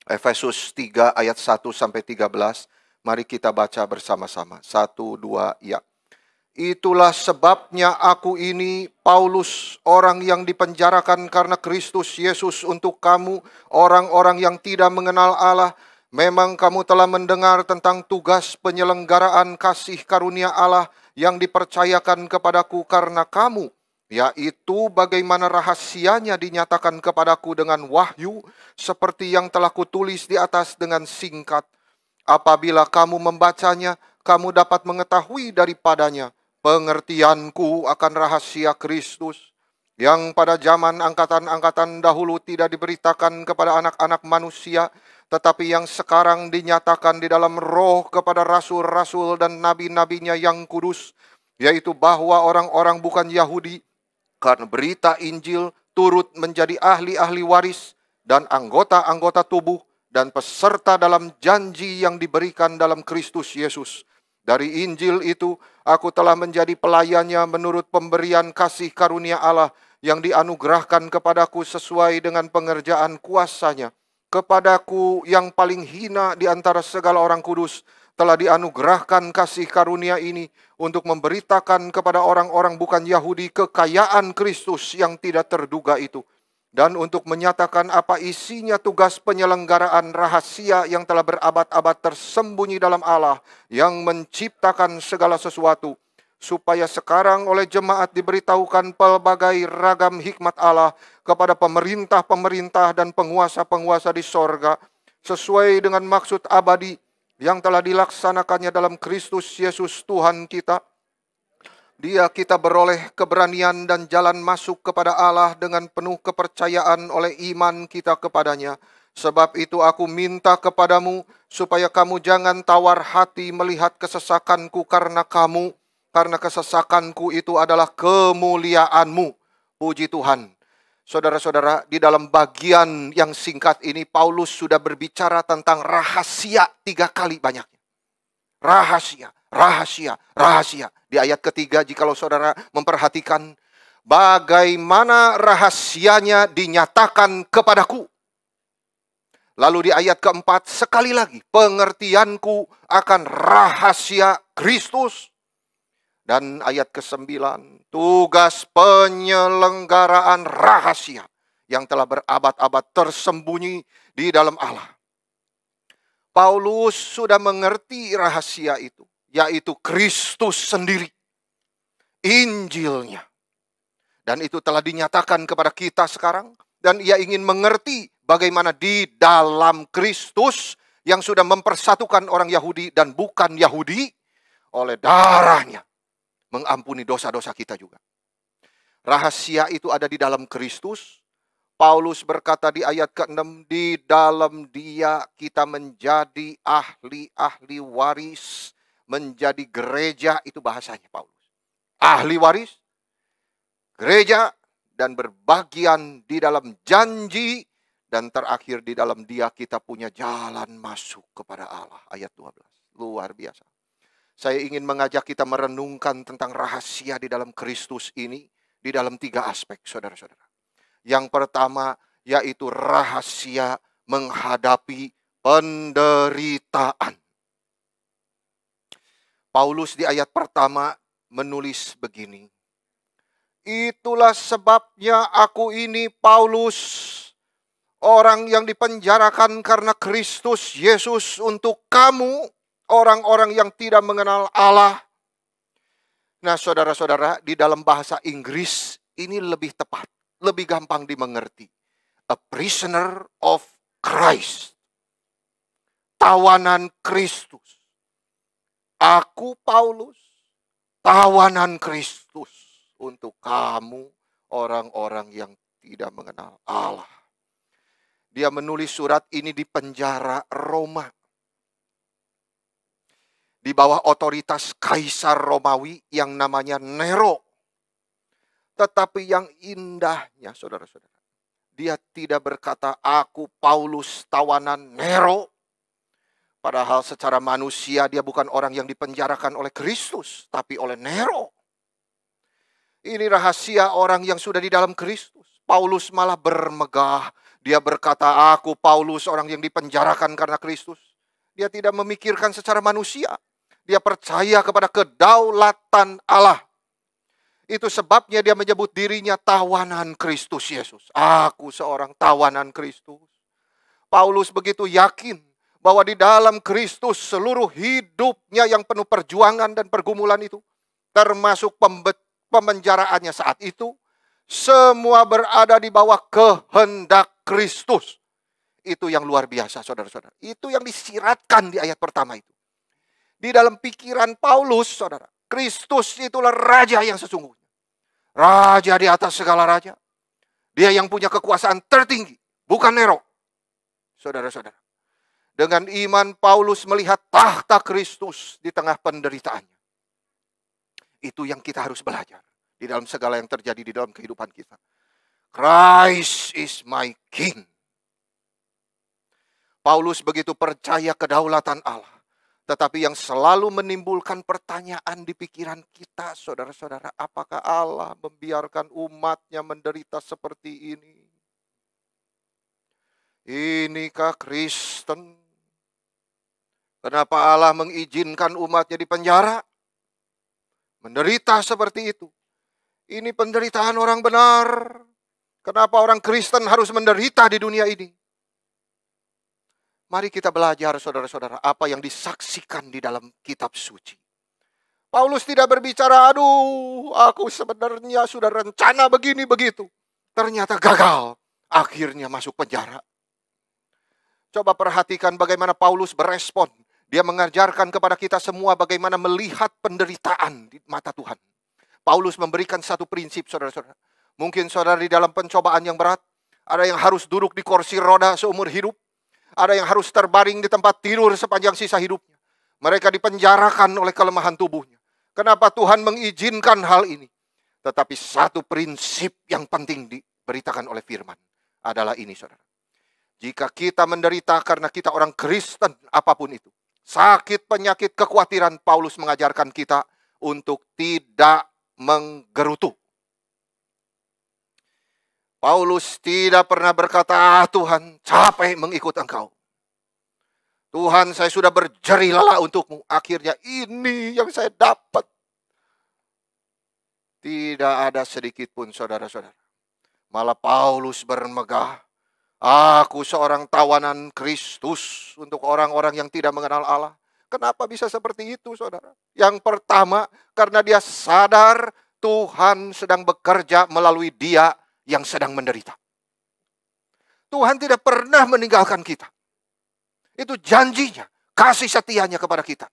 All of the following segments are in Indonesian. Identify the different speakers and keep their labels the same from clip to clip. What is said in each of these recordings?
Speaker 1: Efesus 3 ayat 1 sampai 13. Mari kita baca bersama-sama. 1, 2, ya. Itulah sebabnya aku ini, Paulus, orang yang dipenjarakan karena Kristus Yesus untuk kamu, orang-orang yang tidak mengenal Allah. Memang kamu telah mendengar tentang tugas penyelenggaraan kasih karunia Allah yang dipercayakan kepadaku karena kamu, yaitu bagaimana rahasianya dinyatakan kepadaku dengan wahyu, seperti yang telah kutulis di atas dengan singkat. Apabila kamu membacanya, kamu dapat mengetahui daripadanya pengertianku akan rahasia Kristus, yang pada zaman angkatan-angkatan dahulu tidak diberitakan kepada anak-anak manusia, tetapi yang sekarang dinyatakan di dalam roh kepada rasul-rasul dan nabi-nabinya yang kudus, yaitu bahwa orang-orang bukan Yahudi, karena berita Injil turut menjadi ahli-ahli waris dan anggota-anggota tubuh dan peserta dalam janji yang diberikan dalam Kristus Yesus. Dari Injil itu, aku telah menjadi pelayannya menurut pemberian kasih karunia Allah yang dianugerahkan kepadaku sesuai dengan pengerjaan kuasa-Nya. Kepadaku yang paling hina di antara segala orang kudus, telah dianugerahkan kasih karunia ini untuk memberitakan kepada orang-orang bukan Yahudi kekayaan Kristus yang tidak terduga itu, dan untuk menyatakan apa isinya tugas penyelenggaraan rahasia yang telah berabad-abad tersembunyi dalam Allah yang menciptakan segala sesuatu, supaya sekarang oleh jemaat diberitahukan pelbagai ragam hikmat Allah kepada pemerintah-pemerintah dan penguasa-penguasa di sorga, sesuai dengan maksud abadi yang telah dilaksanakannya dalam Kristus Yesus Tuhan kita. Dia kita beroleh keberanian dan jalan masuk kepada Allah dengan penuh kepercayaan oleh iman kita kepadanya. Sebab itu aku minta kepadamu supaya kamu jangan tawar hati melihat kesesakanku karena kamu, karena kesesakanku itu adalah kemuliaanmu. Puji Tuhan. Saudara-saudara, di dalam bagian yang singkat ini Paulus sudah berbicara tentang rahasia 3 kali banyaknya. Rahasia, rahasia, rahasia. Di ayat ketiga, jikalau saudara memperhatikan, bagaimana rahasianya dinyatakan kepadaku. Lalu di ayat keempat, sekali lagi, pengertianku akan rahasia Kristus. Dan ayat ke-9, tugas penyelenggaraan rahasia yang telah berabad-abad tersembunyi di dalam Allah. Paulus sudah mengerti rahasia itu, yaitu Kristus sendiri, Injilnya. Dan itu telah dinyatakan kepada kita sekarang, dan ia ingin mengerti bagaimana di dalam Kristus yang sudah mempersatukan orang Yahudi dan bukan Yahudi, oleh darahnya mengampuni dosa-dosa kita juga. Rahasia itu ada di dalam Kristus. Paulus berkata di ayat ke-6, di dalam Dia kita menjadi ahli-ahli waris, menjadi gereja, itu bahasanya Paulus. Ahli waris, gereja, dan berbagian di dalam janji, dan terakhir di dalam Dia kita punya jalan masuk kepada Allah. Ayat 12, luar biasa. Saya ingin mengajak kita merenungkan tentang rahasia di dalam Kristus ini, di dalam 3 aspek, saudara-saudara. Yang pertama, yaitu rahasia menghadapi penderitaan. Paulus di ayat pertama menulis begini. Itulah sebabnya aku ini, Paulus, orang yang dipenjarakan karena Kristus Yesus untuk kamu, orang-orang yang tidak mengenal Allah. Nah, saudara-saudara, di dalam bahasa Inggris ini lebih tepat, lebih gampang dimengerti. A prisoner of Christ. Tawanan Kristus. Aku, Paulus, tawanan Kristus untuk kamu, orang-orang yang tidak mengenal Allah. Dia menulis surat ini di penjara Roma, di bawah otoritas Kaisar Romawi yang namanya Nero. Tetapi yang indahnya, saudara-saudara, dia tidak berkata, aku Paulus tawanan Nero. Padahal secara manusia dia bukan orang yang dipenjarakan oleh Kristus, tapi oleh Nero. Ini rahasia orang yang sudah di dalam Kristus. Paulus malah bermegah. Dia berkata, aku Paulus, orang yang dipenjarakan karena Kristus. Dia tidak memikirkan secara manusia. Dia percaya kepada kedaulatan Allah. Itu sebabnya dia menyebut dirinya tawanan Kristus Yesus. Aku seorang tawanan Kristus. Paulus begitu yakin bahwa di dalam Kristus seluruh hidupnya yang penuh perjuangan dan pergumulan itu, termasuk pemenjaraannya saat itu, semua berada di bawah kehendak Kristus. Itu yang luar biasa, saudara-saudara. Itu yang disiratkan di ayat pertama itu. Di dalam pikiran Paulus, saudara, Kristus itulah raja yang sesungguhnya. Raja di atas segala raja. Dia yang punya kekuasaan tertinggi, bukan Nero. Saudara-saudara, dengan iman Paulus melihat tahta Kristus di tengah penderitaannya. Itu yang kita harus belajar di dalam segala yang terjadi di dalam kehidupan kita. Christ is my King. Paulus begitu percaya kedaulatan Allah. Tetapi yang selalu menimbulkan pertanyaan di pikiran kita, saudara-saudara, apakah Allah membiarkan umatnya menderita seperti ini? Inikah Kristen? Kenapa Allah mengizinkan umatnya di penjara? Menderita seperti itu. Ini penderitaan orang benar. Kenapa orang Kristen harus menderita di dunia ini? Mari kita belajar, saudara-saudara, apa yang disaksikan di dalam kitab suci. Paulus tidak berbicara, aduh, aku sebenarnya sudah rencana begini begitu. Ternyata gagal, akhirnya masuk penjara. Coba perhatikan bagaimana Paulus berespon. Dia mengajarkan kepada kita semua bagaimana melihat penderitaan di mata Tuhan. Paulus memberikan satu prinsip, saudara-saudara. Mungkin saudara di dalam pencobaan yang berat, ada yang harus duduk di kursi roda seumur hidup. Ada yang harus terbaring di tempat tidur sepanjang sisa hidupnya. Mereka dipenjarakan oleh kelemahan tubuhnya. Kenapa Tuhan mengizinkan hal ini? Tetapi satu prinsip yang penting diberitakan oleh firman adalah ini, saudara. Jika kita menderita karena kita orang Kristen, apapun itu, sakit, penyakit, kekhawatiran, Paulus mengajarkan kita untuk tidak menggerutu. Paulus tidak pernah berkata, Tuhan, capek mengikut engkau. Tuhan, saya sudah berjerih lelah untukmu. Akhirnya ini yang saya dapat. Tidak ada sedikit pun, saudara-saudara. Malah Paulus bermegah. Aku seorang tawanan Kristus untuk orang-orang yang tidak mengenal Allah. Kenapa bisa seperti itu, saudara? Yang pertama, karena dia sadar Tuhan sedang bekerja melalui dia yang sedang menderita. Tuhan tidak pernah meninggalkan kita. Itu janjinya, kasih setianya kepada kita.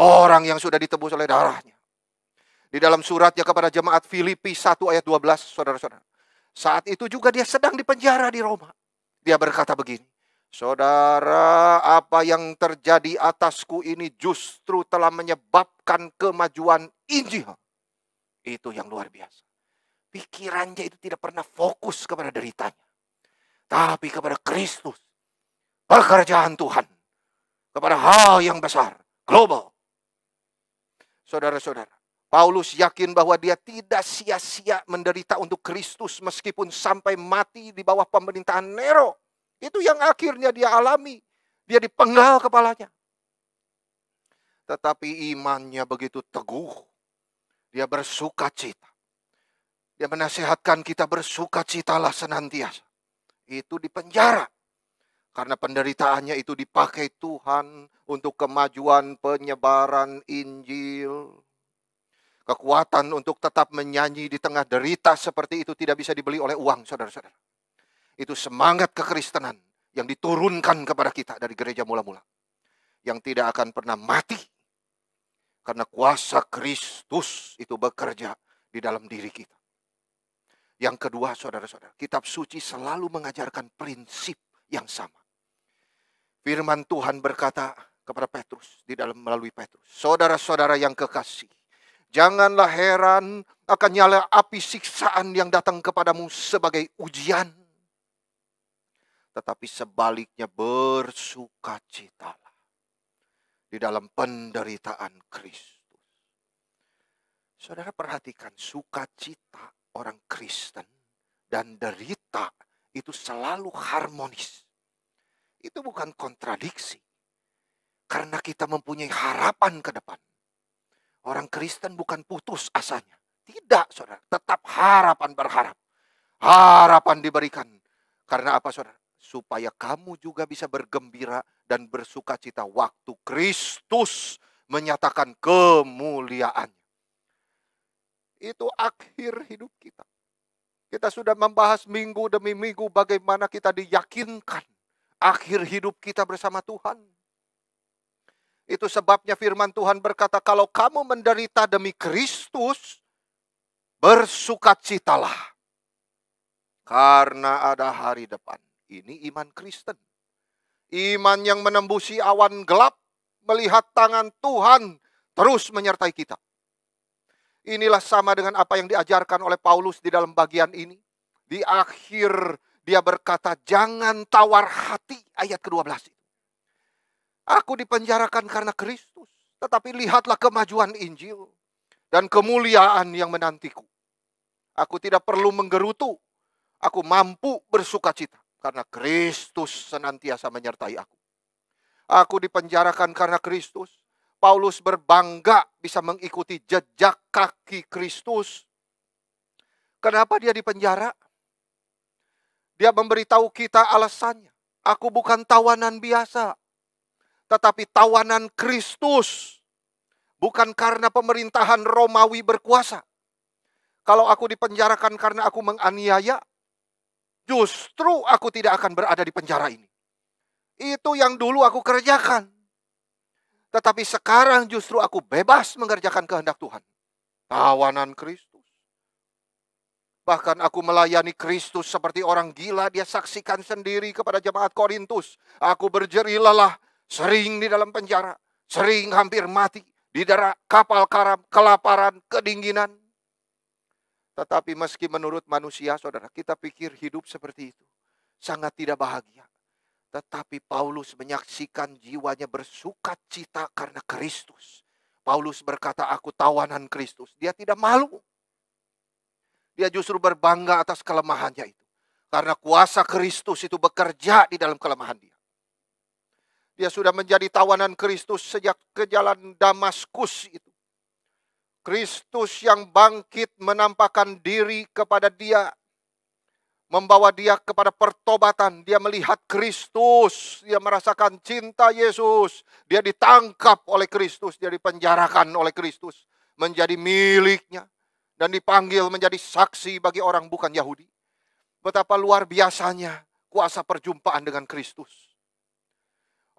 Speaker 1: Orang yang sudah ditebus oleh darahnya. Di dalam suratnya kepada jemaat Filipi 1 ayat 12, saudara-saudara. Saat itu juga dia sedang dipenjara di Roma. Dia berkata begini, saudara, apa yang terjadi atasku ini justru telah menyebabkan kemajuan Injil. Itu yang luar biasa. Pikirannya itu tidak pernah fokus kepada deritanya. Tapi kepada Kristus. Pekerjaan Tuhan. Kepada hal yang besar. Global. Saudara-saudara. Paulus yakin bahwa dia tidak sia-sia menderita untuk Kristus. Meskipun sampai mati di bawah pemerintahan Nero. Itu yang akhirnya dia alami. Dia dipenggal kepalanya. Tetapi imannya begitu teguh. Dia bersuka cita. Dia menasihatkan kita bersukacitalah senantiasa. Itu di penjara. Karena penderitaannya itu dipakai Tuhan untuk kemajuan penyebaran Injil. Kekuatan untuk tetap menyanyi di tengah derita seperti itu tidak bisa dibeli oleh uang, saudara-saudara. Itu semangat kekristenan yang diturunkan kepada kita dari gereja mula-mula. Yang tidak akan pernah mati. Karena kuasa Kristus itu bekerja di dalam diri kita. Yang kedua, saudara-saudara, kitab suci selalu mengajarkan prinsip yang sama. Firman Tuhan berkata kepada Petrus, di dalam melalui Petrus, saudara-saudara yang kekasih, janganlah heran akan nyala api siksaan yang datang kepadamu sebagai ujian. Tetapi sebaliknya bersukacitalah di dalam penderitaan Kristus. Saudara perhatikan, sukacita orang Kristen dan derita itu selalu harmonis. Itu bukan kontradiksi. Karena kita mempunyai harapan ke depan. Orang Kristen bukan putus asanya. Tidak, saudara. Tetap harapan berharap. Harapan diberikan. Karena apa, saudara? Supaya kamu juga bisa bergembira dan bersuka cita waktu Kristus menyatakan kemuliaannya. Itu akhir hidup kita. Kita sudah membahas minggu demi minggu bagaimana kita diyakinkan akhir hidup kita bersama Tuhan. Itu sebabnya firman Tuhan berkata, kalau kamu menderita demi Kristus, bersukacitalah. Karena ada hari depan. Ini iman Kristen. Iman yang menembusi awan gelap, melihat tangan Tuhan terus menyertai kita. Inilah sama dengan apa yang diajarkan oleh Paulus di dalam bagian ini. Di akhir dia berkata, jangan tawar hati, ayat ke-12 itu. Aku dipenjarakan karena Kristus, tetapi lihatlah kemajuan Injil dan kemuliaan yang menantiku. Aku tidak perlu menggerutu, aku mampu bersuka cita karena Kristus senantiasa menyertai aku. Aku dipenjarakan karena Kristus. Paulus berbangga bisa mengikuti jejak kaki Kristus. Kenapa dia dipenjara? Dia memberitahu kita alasannya. Aku bukan tawanan biasa, tetapi tawanan Kristus. Bukan karena pemerintahan Romawi berkuasa. Kalau aku dipenjarakan karena aku menganiaya, justru aku tidak akan berada di penjara ini. Itu yang dulu aku kerjakan. Tetapi sekarang justru aku bebas mengerjakan kehendak Tuhan. Tawanan Kristus. Bahkan aku melayani Kristus seperti orang gila. Dia saksikan sendiri kepada jemaat Korintus. Aku berjeri lelah, sering di dalam penjara, sering hampir mati, di darat kapal karam, kelaparan, kedinginan. Tetapi meski menurut manusia, saudara, kita pikir hidup seperti itu sangat tidak bahagia. Tetapi Paulus menyaksikan jiwanya bersuka cita karena Kristus. Paulus berkata, aku tawanan Kristus. Dia tidak malu. Dia justru berbangga atas kelemahannya itu. Karena kuasa Kristus itu bekerja di dalam kelemahan dia. Dia sudah menjadi tawanan Kristus sejak ke jalan Damaskus itu. Kristus yang bangkit menampakkan diri kepada dia. Membawa dia kepada pertobatan. Dia melihat Kristus. Dia merasakan cinta Yesus. Dia ditangkap oleh Kristus. Dia dipenjarakan oleh Kristus. Menjadi miliknya. Dan dipanggil menjadi saksi bagi orang bukan Yahudi. Betapa luar biasanya kuasa perjumpaan dengan Kristus.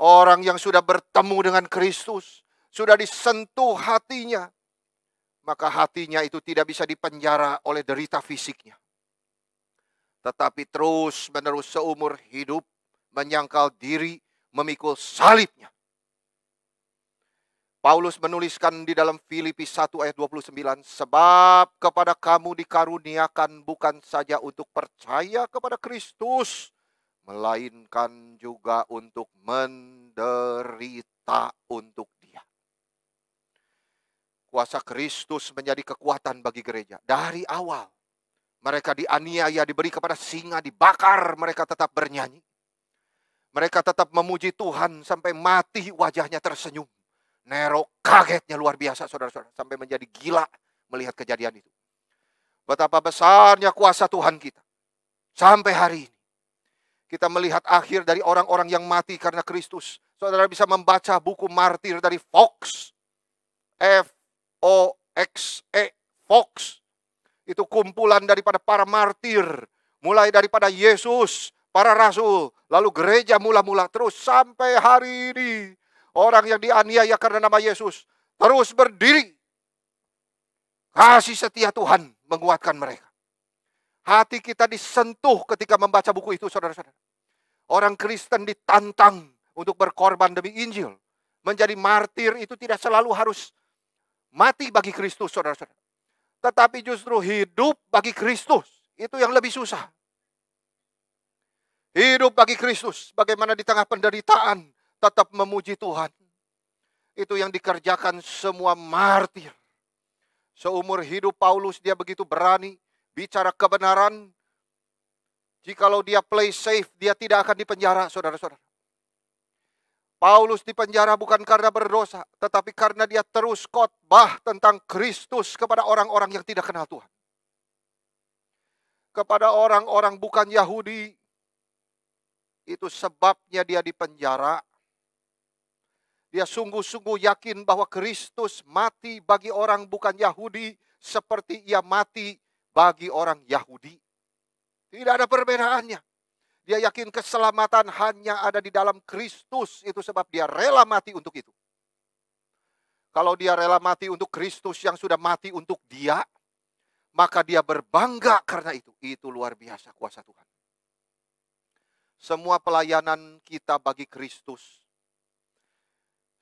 Speaker 1: Orang yang sudah bertemu dengan Kristus. Sudah disentuh hatinya. Maka hatinya itu tidak bisa dipenjara oleh derita fisiknya. Tetapi terus menerus seumur hidup menyangkal diri, memikul salibnya. Paulus menuliskan di dalam Filipi 1 ayat 29, sebab kepada kamu dikaruniakan bukan saja untuk percaya kepada Kristus, melainkan juga untuk menderita untuk Dia. Kuasa Kristus menjadi kekuatan bagi gereja dari awal. Mereka dianiaya, diberi kepada singa, dibakar, mereka tetap bernyanyi. Mereka tetap memuji Tuhan sampai mati wajahnya tersenyum. Nero kagetnya luar biasa, saudara-saudara, sampai menjadi gila melihat kejadian itu. Betapa besarnya kuasa Tuhan kita. Sampai hari ini. Kita melihat akhir dari orang-orang yang mati karena Kristus. Saudara bisa membaca buku martir dari Fox. F-O-X-E, Fox. Itu kumpulan daripada para martir. Mulai daripada Yesus, para rasul, lalu gereja mula-mula terus sampai hari ini. Orang yang dianiaya karena nama Yesus terus berdiri. Kasih setia Tuhan menguatkan mereka. Hati kita disentuh ketika membaca buku itu, saudara-saudara. Orang Kristen ditantang untuk berkorban demi Injil. Menjadi martir itu tidak selalu harus mati bagi Kristus, saudara-saudara. Tetapi justru hidup bagi Kristus. Itu yang lebih susah. Hidup bagi Kristus. Bagaimana di tengah penderitaan tetap memuji Tuhan. Itu yang dikerjakan semua martir. Seumur hidup Paulus dia begitu berani bicara kebenaran. Jikalau dia play safe, dia tidak akan dipenjara, saudara-saudara. Paulus dipenjara bukan karena berdosa, tetapi karena dia terus khotbah tentang Kristus kepada orang-orang yang tidak kenal Tuhan. Kepada orang-orang bukan Yahudi. Itu sebabnya dia dipenjara. Dia sungguh-sungguh yakin bahwa Kristus mati bagi orang bukan Yahudi seperti ia mati bagi orang Yahudi. Tidak ada perbedaannya. Dia yakin keselamatan hanya ada di dalam Kristus. Itu sebab dia rela mati untuk itu. Kalau dia rela mati untuk Kristus yang sudah mati untuk dia, maka dia berbangga karena itu. Itu luar biasa kuasa Tuhan. Semua pelayanan kita bagi Kristus.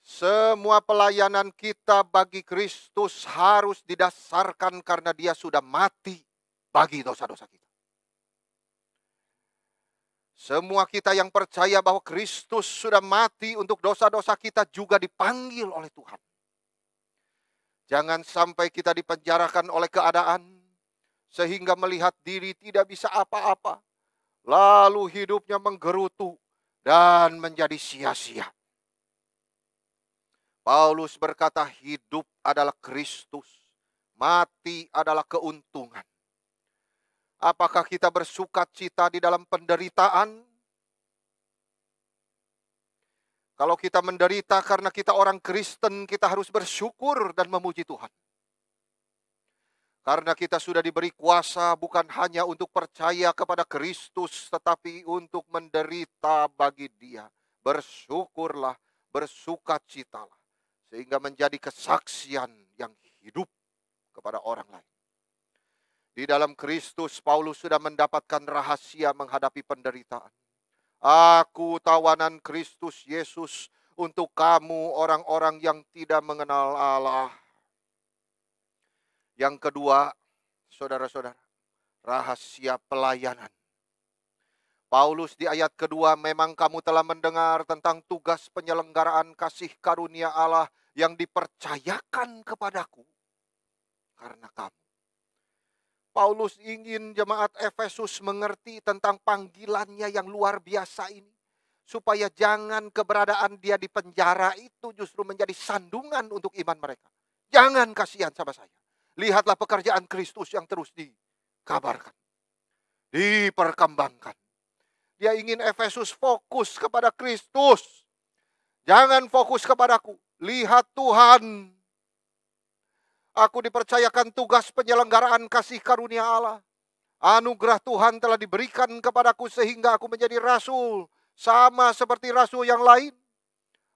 Speaker 1: Semua pelayanan kita bagi Kristus harus didasarkan karena dia sudah mati bagi dosa-dosa kita. Semua kita yang percaya bahwa Kristus sudah mati untuk dosa-dosa kita juga dipanggil oleh Tuhan. Jangan sampai kita dipenjarakan oleh keadaan sehingga melihat diri tidak bisa apa-apa. Lalu hidupnya menggerutu dan menjadi sia-sia. Paulus berkata hidup adalah Kristus, mati adalah keuntungan. Apakah kita bersukacita di dalam penderitaan? Kalau kita menderita karena kita orang Kristen, kita harus bersyukur dan memuji Tuhan. Karena kita sudah diberi kuasa bukan hanya untuk percaya kepada Kristus, tetapi untuk menderita bagi Dia. Bersyukurlah, bersukacitalah. Sehingga menjadi kesaksian yang hidup kepada orang lain. Di dalam Kristus, Paulus sudah mendapatkan rahasia menghadapi penderitaan. Aku tawanan Kristus Yesus untuk kamu orang-orang yang tidak mengenal Allah. Yang kedua, saudara-saudara, rahasia pelayanan. Paulus di ayat kedua, memang kamu telah mendengar tentang tugas penyelenggaraan kasih karunia Allah yang dipercayakan kepadaku karena kamu. Paulus ingin jemaat Efesus mengerti tentang panggilannya yang luar biasa ini. Supaya jangan keberadaan dia di penjara itu justru menjadi sandungan untuk iman mereka. Jangan kasihan sama saya. Lihatlah pekerjaan Kristus yang terus dikabarkan. Diperkembangkan. Dia ingin Efesus fokus kepada Kristus. Jangan fokus kepadaku. Lihat Tuhan. Aku dipercayakan tugas penyelenggaraan kasih karunia Allah. Anugerah Tuhan telah diberikan kepadaku sehingga aku menjadi rasul. Sama seperti rasul yang lain.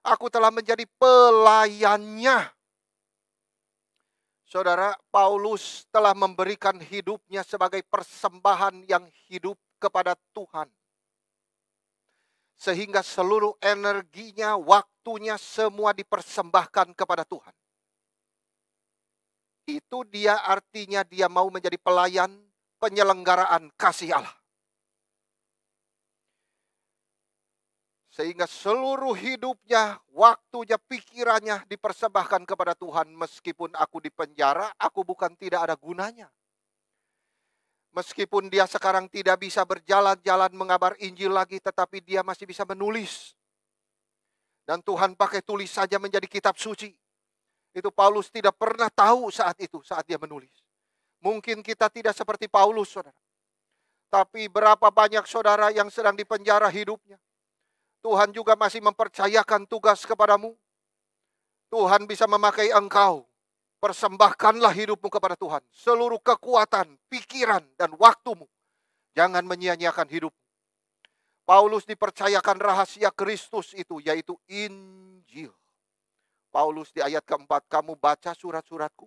Speaker 1: Aku telah menjadi pelayannya. Saudara, Paulus telah memberikan hidupnya sebagai persembahan yang hidup kepada Tuhan. Sehingga seluruh energinya, waktunya semua dipersembahkan kepada Tuhan. Itu dia artinya dia mau menjadi pelayan penyelenggaraan kasih Allah. Sehingga seluruh hidupnya, waktunya, pikirannya dipersembahkan kepada Tuhan. Meskipun aku di penjara, aku bukan tidak ada gunanya. Meskipun dia sekarang tidak bisa berjalan-jalan mengabar Injil lagi, tetapi dia masih bisa menulis. Dan Tuhan pakai tulis saja menjadi kitab suci. Itu Paulus tidak pernah tahu saat itu, saat dia menulis. Mungkin kita tidak seperti Paulus, saudara. Tapi berapa banyak saudara yang sedang dipenjara hidupnya. Tuhan juga masih mempercayakan tugas kepadamu. Tuhan bisa memakai engkau. Persembahkanlah hidupmu kepada Tuhan. Seluruh kekuatan, pikiran, dan waktumu. Jangan menyia-nyiakan hidupmu. Paulus dipercayakan rahasia Kristus itu, yaitu Injil. Paulus di ayat keempat, kamu baca surat-suratku.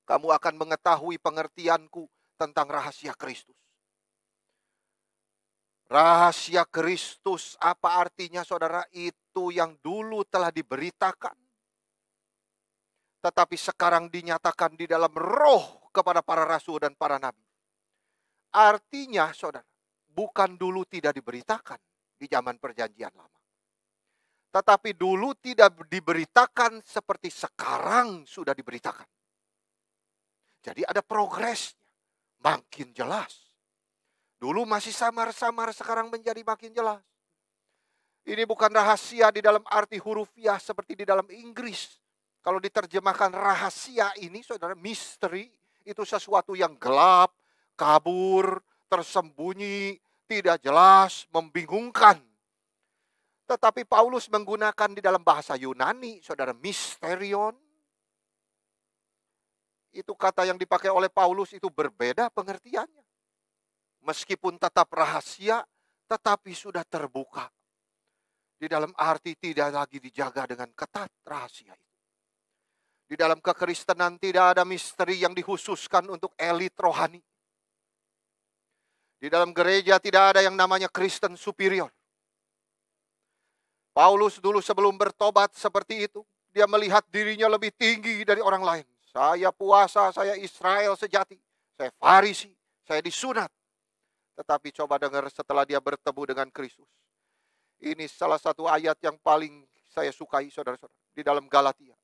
Speaker 1: Kamu akan mengetahui pengertianku tentang rahasia Kristus. Rahasia Kristus, apa artinya saudara? Itu yang dulu telah diberitakan. Tetapi sekarang dinyatakan di dalam roh kepada para rasul dan para nabi. Artinya saudara, bukan dulu tidak diberitakan di zaman perjanjian lama. Tetapi dulu tidak diberitakan seperti sekarang sudah diberitakan. Jadi ada progresnya. Makin jelas. Dulu masih samar-samar, sekarang menjadi makin jelas. Ini bukan rahasia di dalam arti hurufiah seperti di dalam Inggris. Kalau diterjemahkan rahasia ini, saudara, misteri, itu sesuatu yang gelap, kabur, tersembunyi, tidak jelas, membingungkan. Tetapi Paulus menggunakan di dalam bahasa Yunani, saudara, misterion. Itu kata yang dipakai oleh Paulus itu berbeda pengertiannya. Meskipun tetap rahasia, tetapi sudah terbuka. Di dalam arti tidak lagi dijaga dengan ketat rahasia itu. Di dalam kekristenan tidak ada misteri yang dikhususkan untuk elit rohani. Di dalam gereja tidak ada yang namanya Kristen superior. Paulus dulu sebelum bertobat seperti itu, dia melihat dirinya lebih tinggi dari orang lain. Saya puasa, saya Israel sejati, saya Farisi, saya disunat. Tetapi coba dengar setelah dia bertemu dengan Kristus. Ini salah satu ayat yang paling saya sukai, saudara-saudara, di dalam Galatia.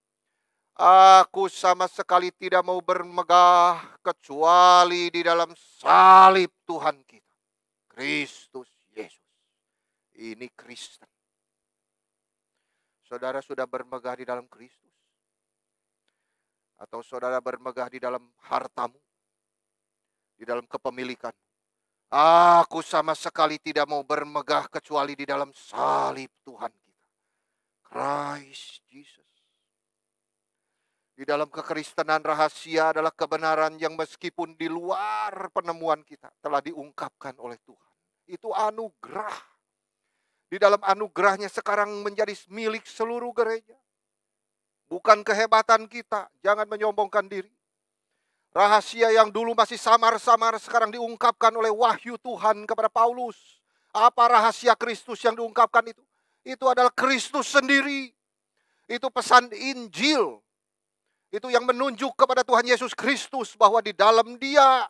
Speaker 1: Aku sama sekali tidak mau bermegah kecuali di dalam salib Tuhan kita, Kristus Yesus. Ini Kristen. Saudara sudah bermegah di dalam Kristus? Atau saudara bermegah di dalam hartamu, di dalam kepemilikan? Aku sama sekali tidak mau bermegah kecuali di dalam salib Tuhan kita, Christ Jesus. Di dalam kekristenan rahasia adalah kebenaran yang meskipun di luar penemuan kita telah diungkapkan oleh Tuhan. Itu anugerah. Di dalam anugerahnya sekarang menjadi milik seluruh gereja. Bukan kehebatan kita, jangan menyombongkan diri. Rahasia yang dulu masih samar-samar sekarang diungkapkan oleh wahyu Tuhan kepada Paulus. Apa rahasia Kristus yang diungkapkan itu? Itu adalah Kristus sendiri. Itu pesan Injil. Itu yang menunjuk kepada Tuhan Yesus Kristus bahwa di dalam Dia,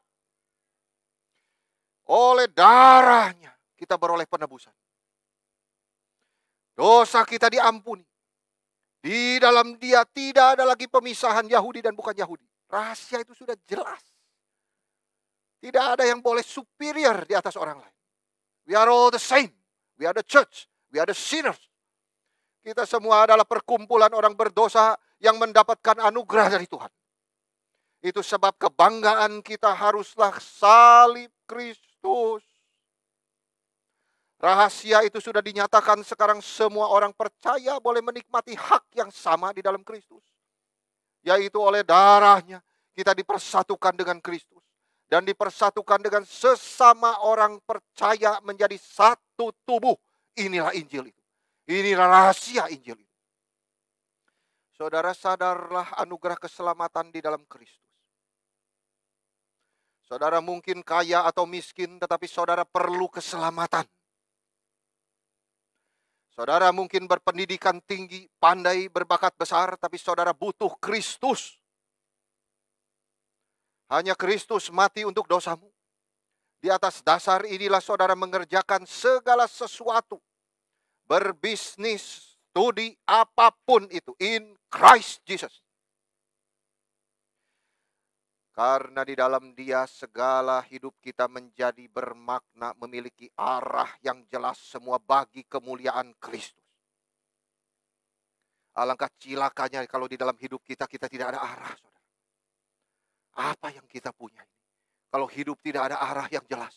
Speaker 1: oleh darahnya, kita beroleh penebusan. Dosa kita diampuni. Di dalam Dia tidak ada lagi pemisahan Yahudi dan bukan Yahudi. Rahasia itu sudah jelas. Tidak ada yang boleh superior di atas orang lain. We are all the same. We are the church. We are the sinners. Kita semua adalah perkumpulan orang berdosa yang mendapatkan anugerah dari Tuhan. Itu sebab kebanggaan kita haruslah salib Kristus. Rahasia itu sudah dinyatakan, sekarang semua orang percaya boleh menikmati hak yang sama di dalam Kristus. Yaitu oleh darahnya kita dipersatukan dengan Kristus. Dan dipersatukan dengan sesama orang percaya menjadi satu tubuh. Inilah Injil itu. Inilah rahasia Injil itu. Saudara, sadarlah anugerah keselamatan di dalam Kristus. Saudara mungkin kaya atau miskin, tetapi saudara perlu keselamatan. Saudara mungkin berpendidikan tinggi, pandai, berbakat besar, tapi saudara butuh Kristus. Hanya Kristus mati untuk dosamu. Di atas dasar inilah saudara mengerjakan segala sesuatu. Berbisnis, studi, apapun itu, in Christ Jesus. Karena di dalam Dia segala hidup kita menjadi bermakna, memiliki arah yang jelas semua bagi kemuliaan Kristus. Alangkah cilakanya kalau di dalam hidup kita tidak ada arah, saudara. Apa yang kita punya ini? Kalau hidup tidak ada arah yang jelas.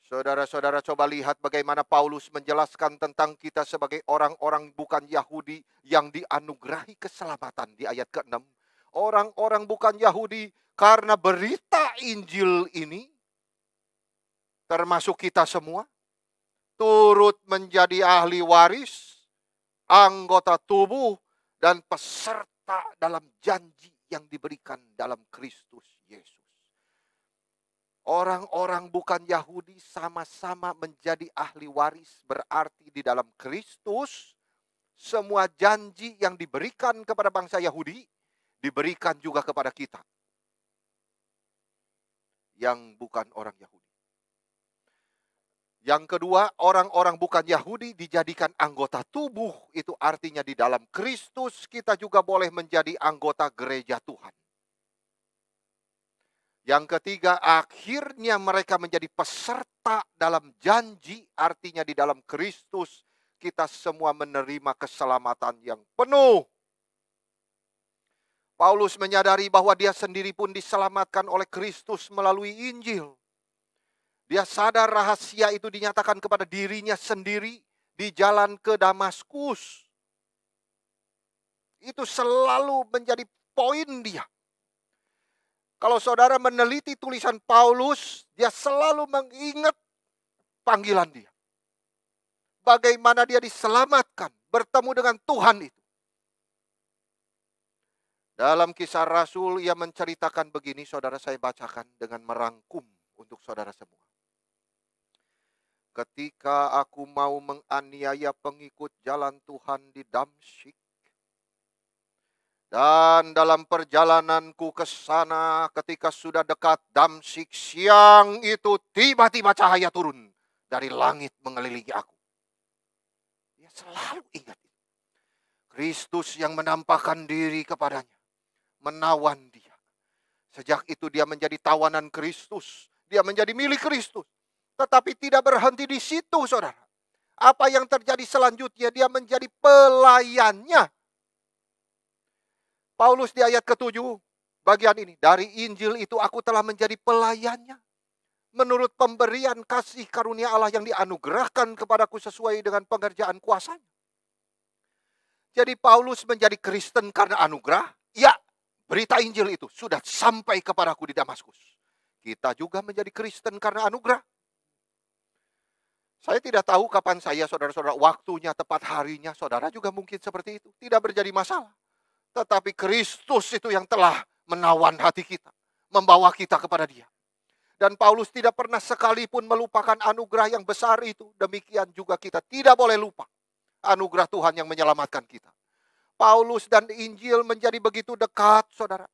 Speaker 1: Saudara-saudara coba lihat bagaimana Paulus menjelaskan tentang kita sebagai orang-orang bukan Yahudi yang dianugerahi keselamatan di ayat ke-6. Orang-orang bukan Yahudi karena berita Injil ini, termasuk kita semua, turut menjadi ahli waris, anggota tubuh, dan peserta dalam janji yang diberikan dalam Kristus Yesus. Orang-orang bukan Yahudi sama-sama menjadi ahli waris, berarti di dalam Kristus, semua janji yang diberikan kepada bangsa Yahudi, diberikan juga kepada kita yang bukan orang Yahudi. Yang kedua, orang-orang bukan Yahudi dijadikan anggota tubuh. Itu artinya di dalam Kristus kita juga boleh menjadi anggota gereja Tuhan. Yang ketiga, akhirnya mereka menjadi peserta dalam janji, artinya di dalam Kristus kita semua menerima keselamatan yang penuh. Paulus menyadari bahwa dia sendiri pun diselamatkan oleh Kristus melalui Injil. Dia sadar rahasia itu dinyatakan kepada dirinya sendiri di jalan ke Damaskus. Itu selalu menjadi poin dia. Kalau saudara meneliti tulisan Paulus, dia selalu mengingat panggilan dia. Bagaimana dia diselamatkan, bertemu dengan Tuhan itu. Dalam Kisah Rasul, ia menceritakan begini, saudara, saya bacakan dengan merangkum untuk saudara semua. Ketika aku mau menganiaya pengikut jalan Tuhan di Damsyik, dan dalam perjalananku ke sana, ketika sudah dekat Damsyik, siang itu tiba-tiba cahaya turun dari langit mengelilingi aku. Dia selalu ingat itu. Kristus yang menampakkan diri kepadanya, menawan dia. Sejak itu dia menjadi tawanan Kristus, dia menjadi milik Kristus. Tetapi tidak berhenti di situ, saudara. Apa yang terjadi selanjutnya? Dia menjadi pelayannya. Paulus di ayat ke-7, bagian ini. Dari Injil itu aku telah menjadi pelayannya. Menurut pemberian kasih karunia Allah yang dianugerahkan kepadaku sesuai dengan pengerjaan kuasanya. Jadi Paulus menjadi Kristen karena anugerah. Ya, berita Injil itu sudah sampai kepadaku di Damaskus. Kita juga menjadi Kristen karena anugerah. Saya tidak tahu kapan saya, saudara-saudara, waktunya, tepat harinya. Saudara juga mungkin seperti itu. Tidak menjadi masalah. Tetapi Kristus itu yang telah menawan hati kita. Membawa kita kepada dia. Dan Paulus tidak pernah sekalipun melupakan anugerah yang besar itu. Demikian juga kita tidak boleh lupa anugerah Tuhan yang menyelamatkan kita. Paulus dan Injil menjadi begitu dekat, saudara.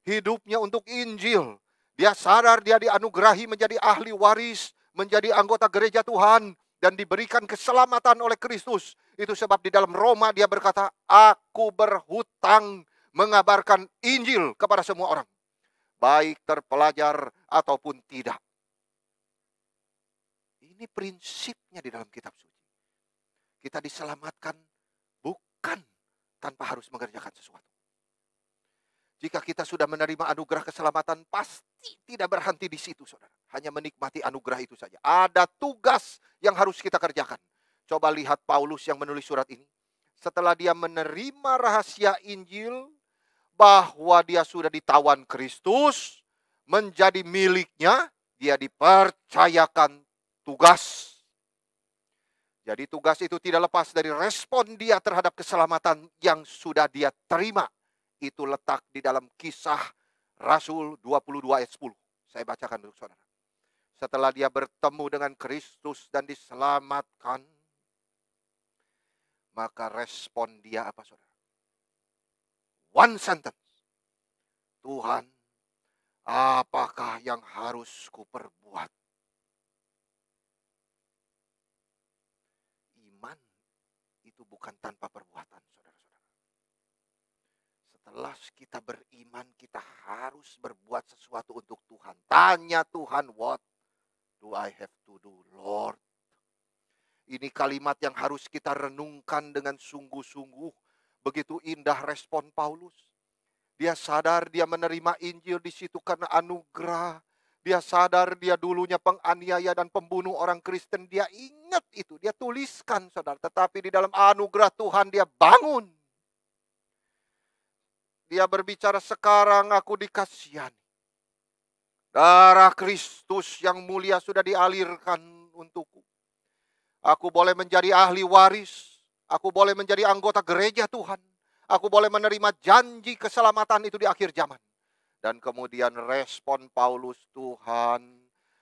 Speaker 1: Hidupnya untuk Injil. Dia sadar dia dianugerahi menjadi ahli waris, menjadi anggota gereja Tuhan, dan diberikan keselamatan oleh Kristus. Itu sebab di dalam Roma dia berkata, aku berhutang mengabarkan Injil kepada semua orang. Baik terpelajar ataupun tidak. Ini prinsipnya di dalam kitab suci. Kita diselamatkan bukan tanpa harus mengerjakan sesuatu. Jika kita sudah menerima anugerah keselamatan, pasti tidak berhenti di situ, saudara. Hanya menikmati anugerah itu saja. Ada tugas yang harus kita kerjakan. Coba lihat Paulus yang menulis surat ini. Setelah dia menerima rahasia Injil, bahwa dia sudah ditawan Kristus, menjadi miliknya, dia dipercayakan tugas. Jadi tugas itu tidak lepas dari respon dia terhadap keselamatan yang sudah dia terima. Itu letak di dalam Kisah Rasul 22 ayat 10. Saya bacakan untuk saudara. Setelah dia bertemu dengan Kristus dan diselamatkan, maka respon dia apa, saudara? One sentence. Tuhan, apakah yang harus kuperbuat? Iman itu bukan tanpa perbuatan, saudara-saudara. Setelah kita beriman, kita harus berbuat sesuatu untuk Tuhan. Tanya Tuhan, what do I have to do, Lord? Ini kalimat yang harus kita renungkan dengan sungguh-sungguh. Begitu indah respon Paulus. Dia sadar dia menerima Injil di situ karena anugerah. Dia sadar dia dulunya penganiaya dan pembunuh orang Kristen. Dia ingat itu, dia tuliskan, saudara. Tetapi di dalam anugerah Tuhan dia bangun. Dia berbicara, sekarang aku dikasihani. Darah Kristus yang mulia sudah dialirkan untukku. Aku boleh menjadi ahli waris. Aku boleh menjadi anggota gereja Tuhan. Aku boleh menerima janji keselamatan itu di akhir zaman. Dan kemudian respon Paulus, Tuhan,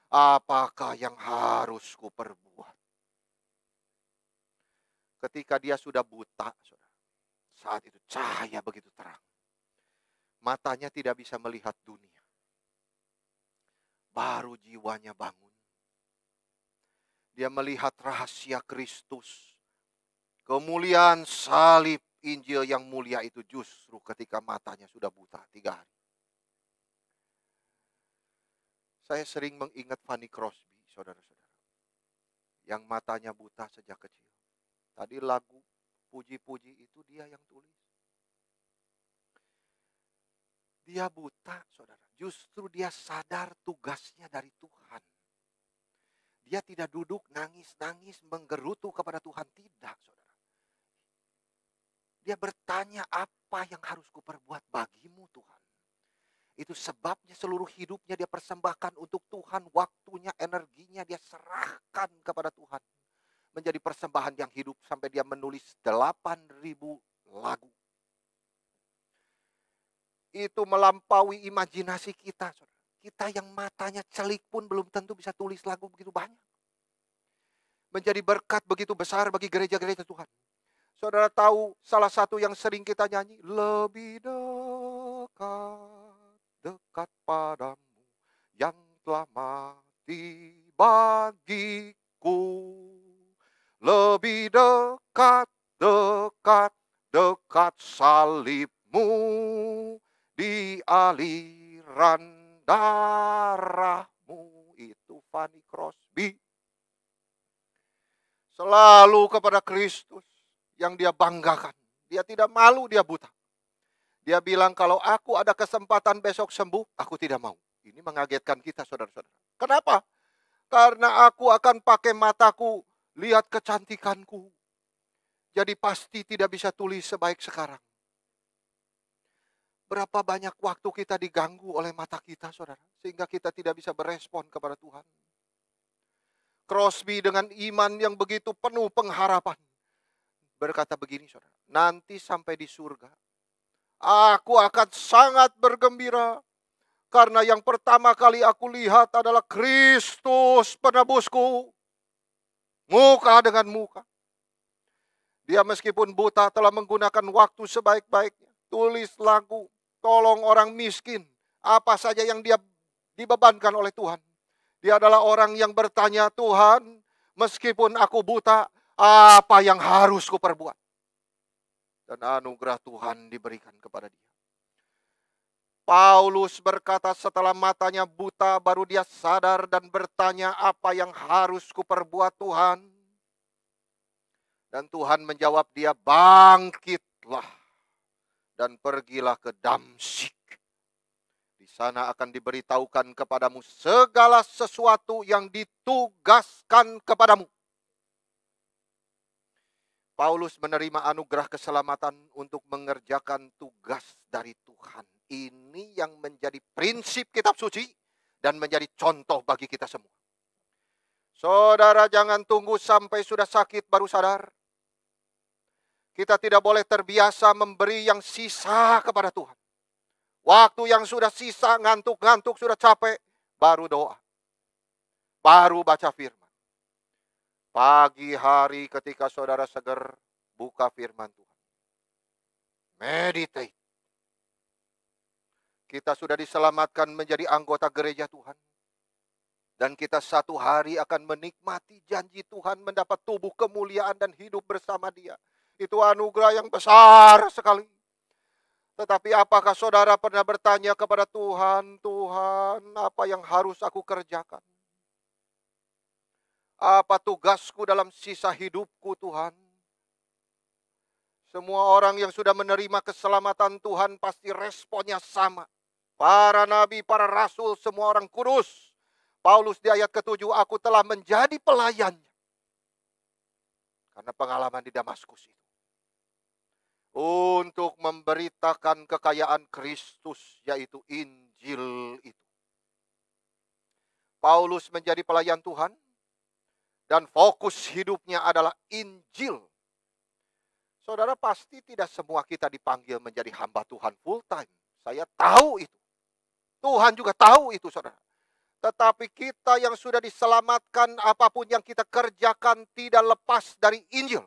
Speaker 1: apakah yang harus kuperbuat? Ketika dia sudah buta, saudara, saat itu cahaya begitu terang. Matanya tidak bisa melihat dunia. Baru jiwanya bangun. Dia melihat rahasia Kristus. Kemuliaan salib Injil yang mulia itu justru ketika matanya sudah buta 3 hari. Saya sering mengingat Fanny Crosby, saudara-saudara, yang matanya buta sejak kecil. Tadi lagu puji-puji itu dia yang tulis. Dia buta, saudara. Justru dia sadar tugasnya dari Tuhan. Dia tidak duduk nangis-nangis menggerutu kepada Tuhan. Tidak, saudara. Dia bertanya, apa yang harus kuperbuat bagimu, Tuhan? Itu sebabnya seluruh hidupnya dia persembahkan untuk Tuhan. Waktunya, energinya dia serahkan kepada Tuhan. Menjadi persembahan yang hidup sampai dia menulis 8.000 lagu. Itu melampaui imajinasi kita, saudara. Kita yang matanya celik pun belum tentu bisa tulis lagu begitu banyak. Menjadi berkat begitu besar bagi gereja-gereja Tuhan. Saudara tahu salah satu yang sering kita nyanyi, lebih dekat padamu yang telah mati bagiku. Lebih dekat salibmu di aliran darahmu. Itu Fanny Crosby. Selalu kepada Kristus yang dia banggakan. Dia tidak malu, dia buta. Dia bilang, kalau aku ada kesempatan besok sembuh, aku tidak mau. Ini mengagetkan kita, saudara-saudara. Kenapa? Karena aku akan pakai mataku lihat kecantikanku. Jadi pasti tidak bisa tulis sebaik sekarang. Berapa banyak waktu kita diganggu oleh mata kita, saudara. Sehingga kita tidak bisa berespon kepada Tuhan. Crosby dengan iman yang begitu penuh pengharapan. Berkata begini, saudara. Nanti sampai di surga, aku akan sangat bergembira. Karena yang pertama kali aku lihat adalah Kristus penebusku. Muka dengan muka. Dia meskipun buta telah menggunakan waktu sebaik-baiknya. Tulis lagu, tolong orang miskin. Apa saja yang dia dibebankan oleh Tuhan. Dia adalah orang yang bertanya, Tuhan, meskipun aku buta, apa yang harus kuperbuat? Dan anugerah Tuhan diberikan kepada dia. Paulus berkata setelah matanya buta baru dia sadar dan bertanya, apa yang harus kuperbuat Tuhan? Dan Tuhan menjawab dia, bangkitlah dan pergilah ke Damsyik. Di sana akan diberitahukan kepadamu segala sesuatu yang ditugaskan kepadamu. Paulus menerima anugerah keselamatan untuk mengerjakan tugas dari Tuhan. Ini yang menjadi prinsip kitab suci dan menjadi contoh bagi kita semua. Saudara, jangan tunggu sampai sudah sakit baru sadar. Kita tidak boleh terbiasa memberi yang sisa kepada Tuhan. Waktu yang sudah sisa, ngantuk-ngantuk, sudah capek, baru doa. Baru baca firman. Pagi hari ketika saudara seger, buka firman Tuhan. Meditate. Kita sudah diselamatkan menjadi anggota gereja Tuhan. Dan kita satu hari akan menikmati janji Tuhan mendapat tubuh kemuliaan dan hidup bersama Dia. Itu anugerah yang besar sekali. Tetapi apakah saudara pernah bertanya kepada Tuhan, Tuhan, apa yang harus aku kerjakan? Apa tugasku dalam sisa hidupku, Tuhan? Semua orang yang sudah menerima keselamatan Tuhan pasti responnya sama. Para nabi, para rasul, semua orang kudus. Paulus di ayat ke-7, aku telah menjadi pelayannya. Karena pengalaman di Damaskus itu. Untuk memberitakan kekayaan Kristus, yaitu Injil itu. Paulus menjadi pelayan Tuhan. Dan fokus hidupnya adalah Injil. Saudara, pasti tidak semua kita dipanggil menjadi hamba Tuhan full time. Saya tahu itu. Tuhan juga tahu itu, saudara. Tetapi kita yang sudah diselamatkan, apapun yang kita kerjakan tidak lepas dari Injil.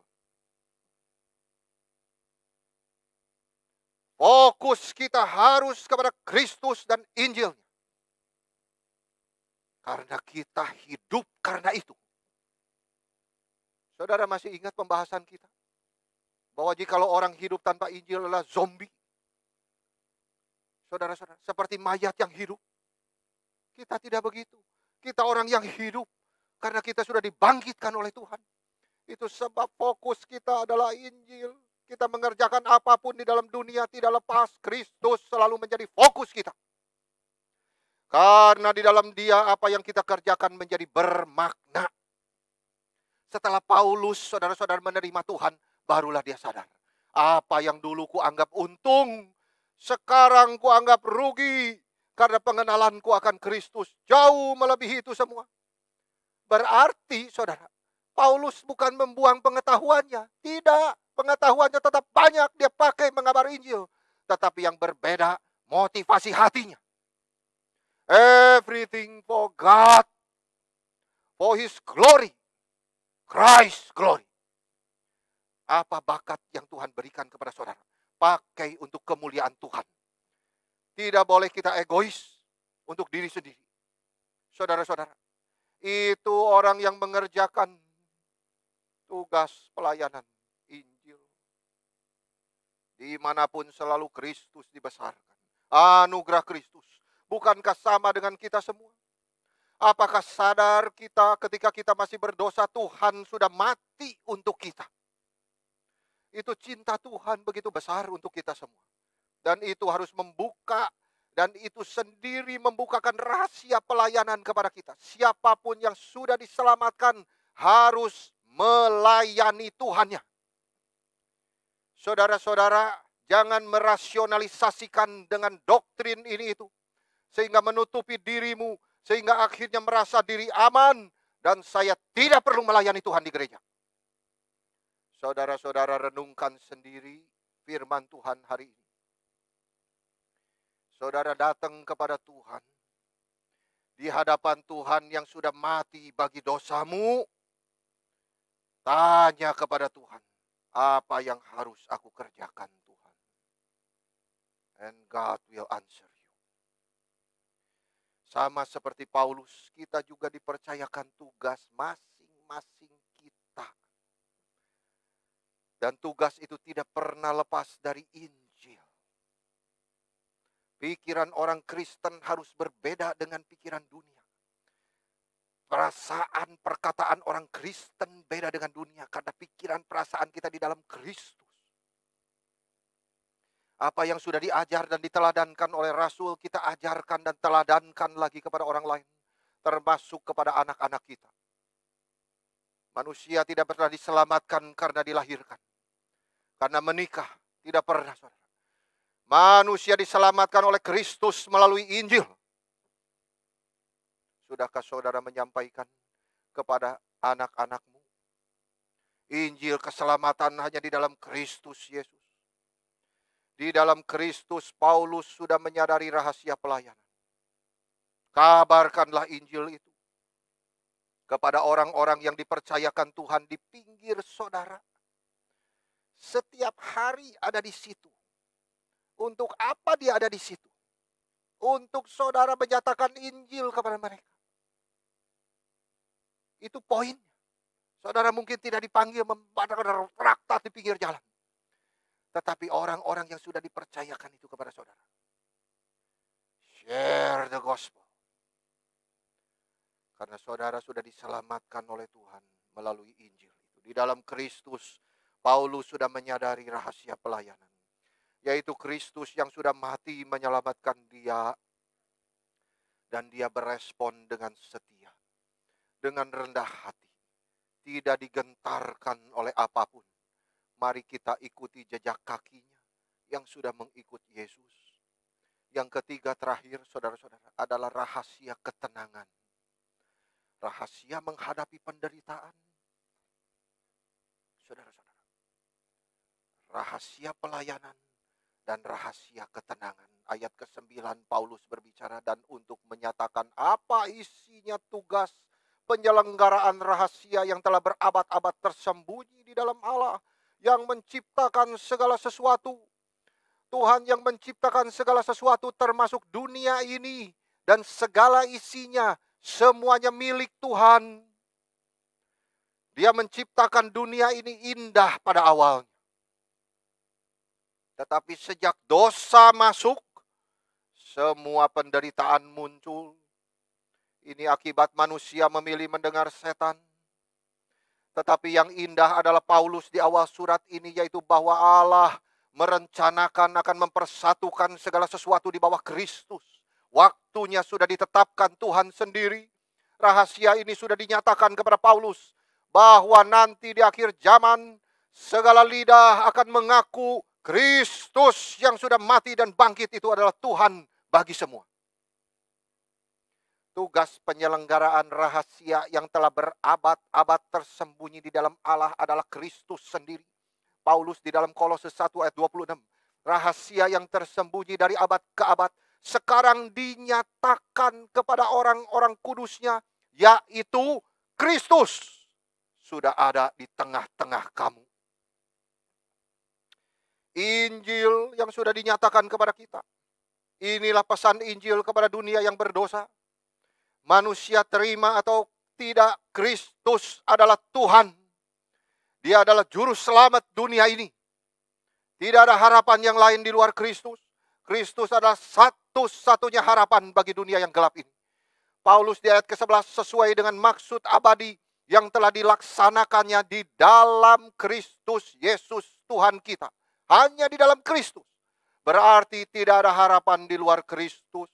Speaker 1: Fokus kita harus kepada Kristus dan Injilnya. Karena kita hidup karena itu. Saudara masih ingat pembahasan kita? Bahwa jikalau orang hidup tanpa Injil adalah zombie. Saudara-saudara, seperti mayat yang hidup. Kita tidak begitu. Kita orang yang hidup karena kita sudah dibangkitkan oleh Tuhan. Itu sebab fokus kita adalah Injil. Kita mengerjakan apapun di dalam dunia tidak lepas Kristus selalu menjadi fokus kita. Karena di dalam Dia apa yang kita kerjakan menjadi bermakna. Setelah Paulus, saudara-saudara, menerima Tuhan, barulah dia sadar. Apa yang dulu kuanggap untung, sekarang kuanggap rugi. Karena pengenalanku akan Kristus jauh melebihi itu semua. Berarti, saudara, Paulus bukan membuang pengetahuannya. Tidak, pengetahuannya tetap banyak dia pakai mengabari Injil. Tetapi yang berbeda, motivasi hatinya. Everything for God, for His glory. Christ glory. Apa bakat yang Tuhan berikan kepada saudara? Pakai untuk kemuliaan Tuhan. Tidak boleh kita egois untuk diri sendiri. Saudara-saudara, itu orang yang mengerjakan tugas pelayanan Injil. Dimanapun selalu Kristus dibesarkan. Anugerah Kristus. Bukankah sama dengan kita semua? Apakah sadar kita ketika kita masih berdosa, Tuhan sudah mati untuk kita? Itu cinta Tuhan begitu besar untuk kita semua. Dan itu harus membuka, dan itu sendiri membukakan rahasia pelayanan kepada kita. Siapapun yang sudah diselamatkan harus melayani Tuhannya. Saudara-saudara, jangan merasionalisasikan dengan doktrin ini itu. Sehingga menutupi dirimu, sehingga akhirnya merasa diri aman, dan saya tidak perlu melayani Tuhan di gereja. Saudara-saudara, renungkan sendiri firman Tuhan hari ini. Saudara datang kepada Tuhan, di hadapan Tuhan yang sudah mati bagi dosamu, tanya kepada Tuhan, apa yang harus aku kerjakan Tuhan? And God will answer. Sama seperti Paulus, kita juga dipercayakan tugas masing-masing kita. Dan tugas itu tidak pernah lepas dari Injil. Pikiran orang Kristen harus berbeda dengan pikiran dunia. Perasaan, perkataan orang Kristen beda dengan dunia. Karena pikiran, perasaan kita di dalam Kristus. Apa yang sudah diajar dan diteladankan oleh Rasul, kita ajarkan dan teladankan lagi kepada orang lain. Termasuk kepada anak-anak kita. Manusia tidak pernah diselamatkan karena dilahirkan. Karena menikah, tidak pernah, saudara. Manusia diselamatkan oleh Kristus melalui Injil. Sudahkah saudara menyampaikan kepada anak-anakmu? Injil keselamatan hanya di dalam Kristus Yesus. Di dalam Kristus, Paulus sudah menyadari rahasia pelayanan. Kabarkanlah Injil itu kepada orang-orang yang dipercayakan Tuhan di pinggir saudara. Setiap hari ada di situ. Untuk apa dia ada di situ? Untuk saudara menyatakan Injil kepada mereka. Itu poinnya. Saudara mungkin tidak dipanggil membaca traktat di pinggir jalan. Tetapi orang-orang yang sudah dipercayakan itu kepada saudara. Share the gospel. Karena saudara sudah diselamatkan oleh Tuhan melalui Injil itu. Di dalam Kristus, Paulus sudah menyadari rahasia pelayanan. Yaitu Kristus yang sudah mati menyelamatkan dia. Dan dia berespon dengan setia. Dengan rendah hati. Tidak digentarkan oleh apapun. Mari kita ikuti jejak kakinya yang sudah mengikut Yesus. Yang ketiga terakhir, saudara-saudara, adalah rahasia ketenangan. Rahasia menghadapi penderitaan. Saudara-saudara, rahasia pelayanan dan rahasia ketenangan. Ayat ke-9 Paulus berbicara, dan untuk menyatakan apa isinya tugas penyelenggaraan rahasia yang telah berabad-abad tersembunyi di dalam Allah. Yang menciptakan segala sesuatu. Tuhan yang menciptakan segala sesuatu termasuk dunia ini. Dan segala isinya semuanya milik Tuhan. Dia menciptakan dunia ini indah pada awalnya. Tetapi sejak dosa masuk, semua penderitaan muncul. Ini akibat manusia memilih mendengar setan. Tetapi yang indah adalah Paulus di awal surat ini, yaitu bahwa Allah merencanakan akan mempersatukan segala sesuatu di bawah Kristus. Waktunya sudah ditetapkan Tuhan sendiri. Rahasia ini sudah dinyatakan kepada Paulus, bahwa nanti di akhir zaman, segala lidah akan mengaku Kristus yang sudah mati dan bangkit itu adalah Tuhan bagi semua. Tugas penyelenggaraan rahasia yang telah berabad-abad tersembunyi di dalam Allah adalah Kristus sendiri. Paulus di dalam Kolose 1 ayat 26. Rahasia yang tersembunyi dari abad ke abad sekarang dinyatakan kepada orang-orang kudusnya, yaitu Kristus sudah ada di tengah-tengah kamu. Injil yang sudah dinyatakan kepada kita. Inilah pesan Injil kepada dunia yang berdosa. Manusia terima atau tidak, Kristus adalah Tuhan. Dia adalah juru selamat dunia ini. Tidak ada harapan yang lain di luar Kristus. Kristus adalah satu-satunya harapan bagi dunia yang gelap ini. Paulus di ayat ke-11, sesuai dengan maksud abadi yang telah dilaksanakannya di dalam Kristus Yesus Tuhan kita. Hanya di dalam Kristus. Berarti tidak ada harapan di luar Kristus.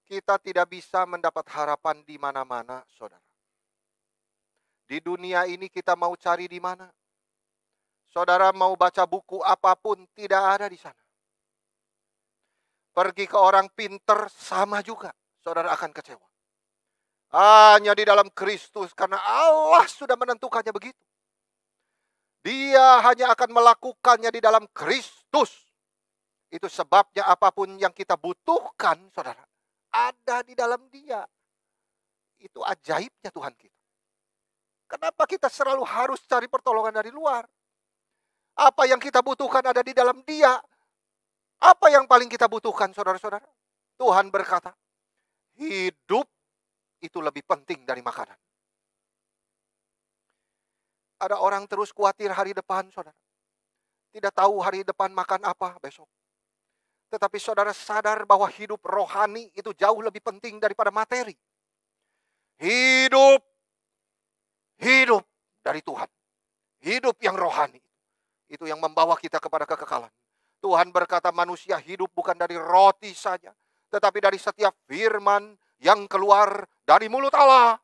Speaker 1: Kita tidak bisa mendapat harapan di mana-mana, saudara. Di dunia ini kita mau cari di mana? Saudara mau baca buku apapun, tidak ada di sana. Pergi ke orang pinter, sama juga. Saudara akan kecewa. Hanya di dalam Kristus, karena Allah sudah menentukannya begitu. Dia hanya akan melakukannya di dalam Kristus. Itu sebabnya apapun yang kita butuhkan, saudara, ada di dalam Dia. Itu ajaibnya Tuhan kita. Kenapa kita selalu harus cari pertolongan dari luar? Apa yang kita butuhkan ada di dalam Dia. Apa yang paling kita butuhkan, saudara-saudara? Tuhan berkata, hidup itu lebih penting dari makanan. Ada orang terus khawatir hari depan, saudara. Tidak tahu hari depan makan apa besok. Tetapi saudara sadar bahwa hidup rohani itu jauh lebih penting daripada materi. Hidup dari Tuhan. Hidup yang rohani. Itu yang membawa kita kepada kekekalan. Tuhan berkata manusia hidup bukan dari roti saja, tetapi dari setiap firman yang keluar dari mulut Allah.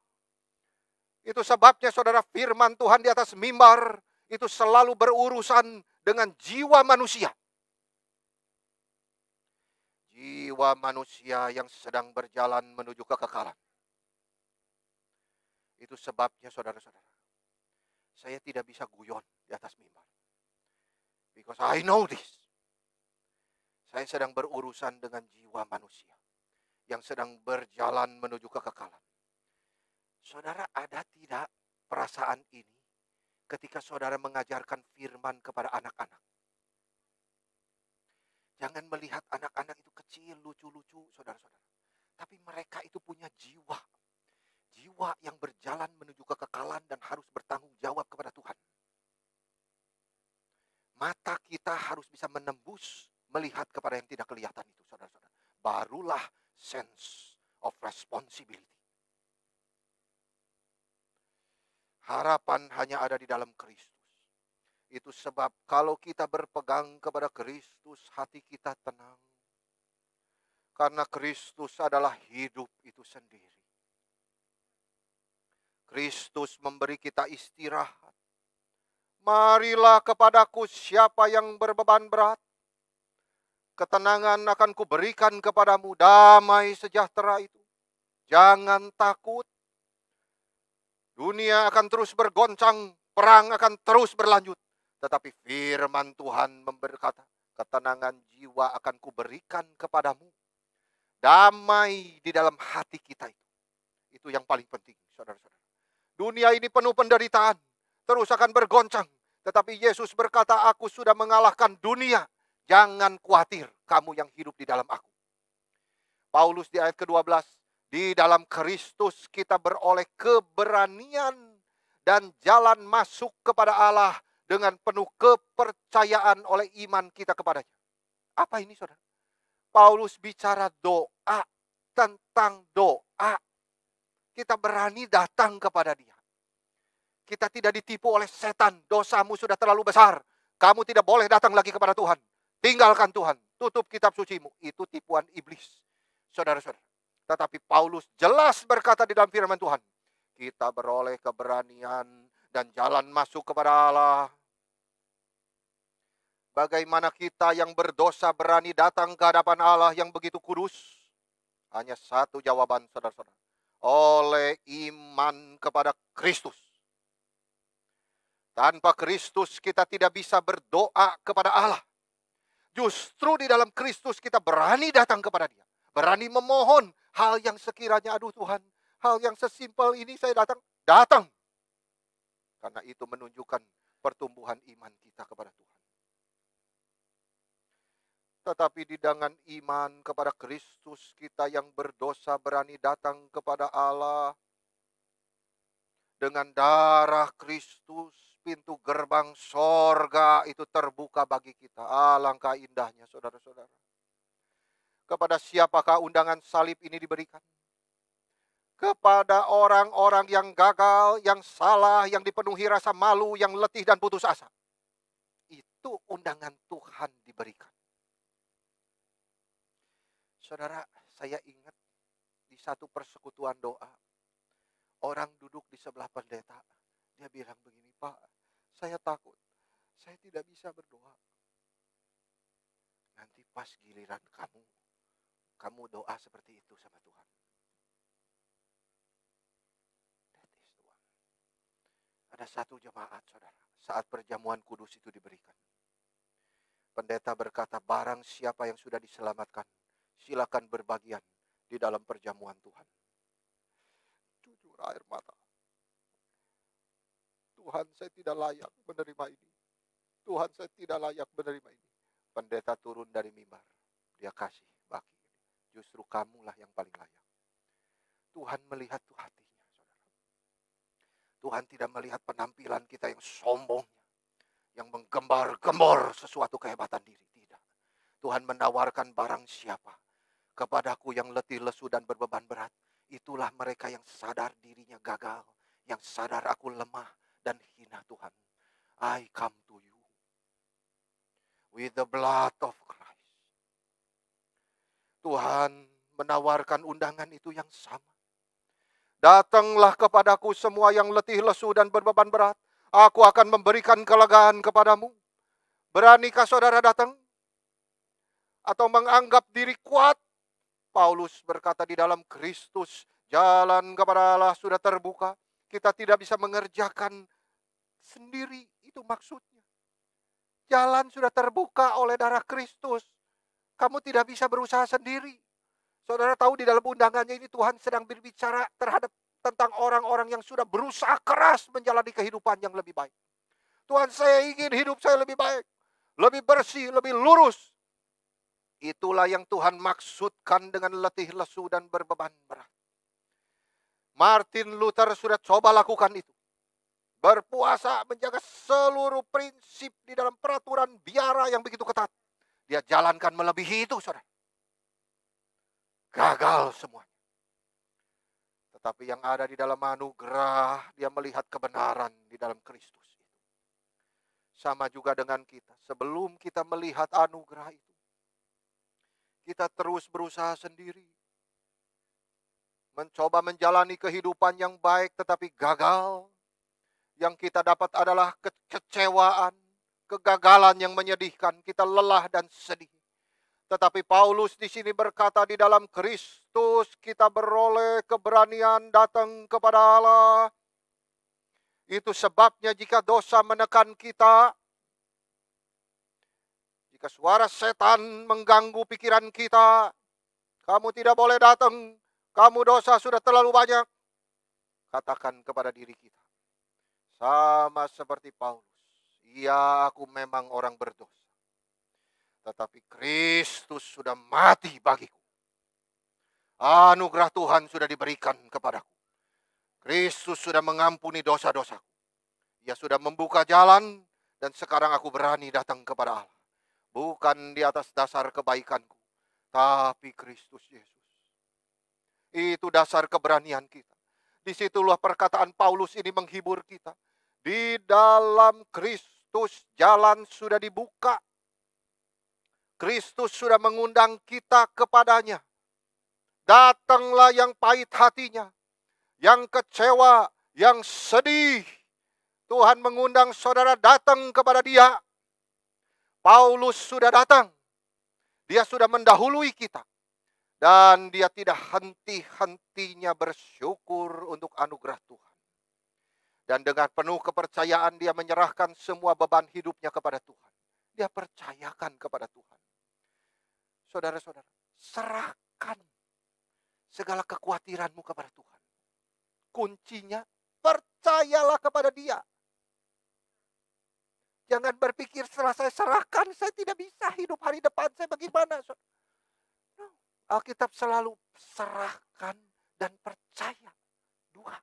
Speaker 1: Itu sebabnya saudara, firman Tuhan di atas mimbar itu selalu berurusan dengan jiwa manusia. Jiwa manusia yang sedang berjalan menuju kekekalan. Itu sebabnya saudara-saudara, saya tidak bisa guyon di atas mimbar. Because I know this. Saya sedang berurusan dengan jiwa manusia yang sedang berjalan menuju kekekalan. Saudara, ada tidak perasaan ini ketika saudara mengajarkan firman kepada anak-anak? Jangan melihat anak-anak itu kecil, lucu-lucu, saudara-saudara. Tapi mereka itu punya jiwa. Jiwa yang berjalan menuju kekekalan dan harus bertanggung jawab kepada Tuhan. Mata kita harus bisa menembus, melihat kepada yang tidak kelihatan itu, saudara-saudara. Barulah sense of responsibility. Harapan hanya ada di dalam Kristus. Itu sebab kalau kita berpegang kepada Kristus, hati kita tenang. Karena Kristus adalah hidup itu sendiri. Kristus memberi kita istirahat. Marilah kepadaku siapa yang berbeban berat. Ketenangan akan kuberikan kepadamu, damai sejahtera itu. Jangan takut. Dunia akan terus bergoncang, perang akan terus berlanjut. Tetapi firman Tuhan berkata, ketenangan jiwa akan kuberikan kepadamu. Damai di dalam hati kita itu. Itu yang paling penting, saudara-saudara. Dunia ini penuh penderitaan, terus akan bergoncang. Tetapi Yesus berkata, aku sudah mengalahkan dunia. Jangan khawatir, kamu yang hidup di dalam aku. Paulus di ayat ke-12, di dalam Kristus kita beroleh keberanian dan jalan masuk kepada Allah dengan penuh kepercayaan oleh iman kita kepadanya. Apa ini, saudara? Paulus bicara doa, tentang doa. Kita berani datang kepada dia. Kita tidak ditipu oleh setan. Dosamu sudah terlalu besar. Kamu tidak boleh datang lagi kepada Tuhan. Tinggalkan Tuhan. Tutup kitab sucimu. Itu tipuan iblis. Saudara-saudara. Tetapi Paulus jelas berkata di dalam firman Tuhan. Kita beroleh keberanian dan jalan masuk kepada Allah. Bagaimana kita yang berdosa berani datang ke hadapan Allah yang begitu kudus? Hanya satu jawaban, saudara-saudara. Oleh iman kepada Kristus. Tanpa Kristus kita tidak bisa berdoa kepada Allah. Justru di dalam Kristus kita berani datang kepada Dia. Berani memohon hal yang sekiranya, aduh Tuhan, hal yang sesimpel ini saya datang. Karena itu menunjukkan pertumbuhan iman kita kepada Tuhan. Tetapi di dengan iman kepada Kristus, kita yang berdosa berani datang kepada Allah. Dengan darah Kristus, pintu gerbang sorga itu terbuka bagi kita. Alangkah indahnya, saudara-saudara. Kepada siapakah undangan salib ini diberikan? Kepada orang-orang yang gagal, yang salah, yang dipenuhi rasa malu, yang letih dan putus asa. Itu undangan Tuhan diberikan. Saudara, saya ingat di satu persekutuan doa, orang duduk di sebelah pendeta. Dia bilang begini, Pak, saya takut, saya tidak bisa berdoa. Nanti pas giliran kamu doa seperti itu sama Tuhan. That is the one. Ada satu jemaat, saudara, saat perjamuan kudus itu diberikan. Pendeta berkata, barang siapa yang sudah diselamatkan, silakan berbagian di dalam perjamuan Tuhan. Jujur air mata. Tuhan, saya tidak layak menerima ini. Tuhan, saya tidak layak menerima ini. Pendeta turun dari mimbar. Dia kasih bagi. Justru kamulah yang paling layak. Tuhan melihat tuh hatinya, saudara. Tuhan tidak melihat penampilan kita yang sombongnya, yang menggembar-gembor sesuatu kehebatan diri. Tidak. Tuhan menawarkan barang siapa kepadaku yang letih, lesu, dan berbeban berat. Itulah mereka yang sadar dirinya gagal. Yang sadar aku lemah dan hina Tuhan. I come to you. With the blood of Christ. Tuhan menawarkan undangan itu yang sama. Datanglah kepadaku semua yang letih, lesu, dan berbeban berat. Aku akan memberikan kelegaan kepadamu. Beranikah saudara datang? Atau menganggap diri kuat? Paulus berkata di dalam Kristus, jalan kepada Allah sudah terbuka. Kita tidak bisa mengerjakan sendiri, itu maksudnya. Jalan sudah terbuka oleh darah Kristus. Kamu tidak bisa berusaha sendiri. Saudara tahu di dalam undangannya ini Tuhan sedang berbicara tentang orang-orang yang sudah berusaha keras menjalani kehidupan yang lebih baik. Tuhan, saya ingin hidup saya lebih baik, lebih bersih, lebih lurus. Itulah yang Tuhan maksudkan dengan letih, lesu, dan berbeban berat. Martin Luther sudah coba lakukan itu. Berpuasa, menjaga seluruh prinsip di dalam peraturan biara yang begitu ketat. Dia jalankan melebihi itu, saudara. Gagal semuanya. Tetapi yang ada di dalam anugerah, dia melihat kebenaran di dalam Kristus itu. Sama juga dengan kita. Sebelum kita melihat anugerah itu, kita terus berusaha sendiri. Mencoba menjalani kehidupan yang baik tetapi gagal. Yang kita dapat adalah kekecewaan, kegagalan yang menyedihkan. Kita lelah dan sedih. Tetapi Paulus di sini berkata di dalam Kristus kita beroleh keberanian datang kepada Allah. Itu sebabnya jika dosa menekan kita, jika suara setan mengganggu pikiran kita, kamu tidak boleh datang, kamu dosa sudah terlalu banyak. Katakan kepada diri kita, sama seperti Paulus, ya aku memang orang berdosa, tetapi Kristus sudah mati bagiku. Anugerah Tuhan sudah diberikan kepadaku. Kristus sudah mengampuni dosa-dosaku. Ia sudah membuka jalan dan sekarang aku berani datang kepada Allah. Bukan di atas dasar kebaikanku, tapi Kristus Yesus. Itu dasar keberanian kita. Disitulah perkataan Paulus ini menghibur kita. Di dalam Kristus jalan sudah dibuka. Kristus sudah mengundang kita kepadanya. Datanglah yang pahit hatinya, yang kecewa, yang sedih. Tuhan mengundang saudara datang kepada Dia. Paulus sudah datang. Dia sudah mendahului kita. Dan dia tidak henti-hentinya bersyukur untuk anugerah Tuhan. Dan dengan penuh kepercayaan dia menyerahkan semua beban hidupnya kepada Tuhan. Dia percayakan kepada Tuhan. Saudara-saudara, serahkan segala kekhawatiranmu kepada Tuhan. Kuncinya, percayalah kepada Dia. Jangan berpikir setelah saya serahkan, saya tidak bisa hidup hari depan saya bagaimana. Alkitab selalu serahkan dan percaya. Dua.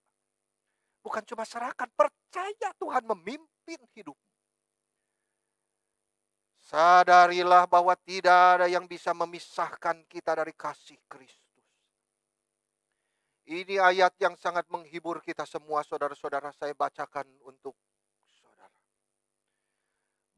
Speaker 1: Bukan cuma serahkan, percaya Tuhan memimpin hidupmu. Sadarilah bahwa tidak ada yang bisa memisahkan kita dari kasih Kristus. Ini ayat yang sangat menghibur kita semua, saudara-saudara. Saya bacakan untuk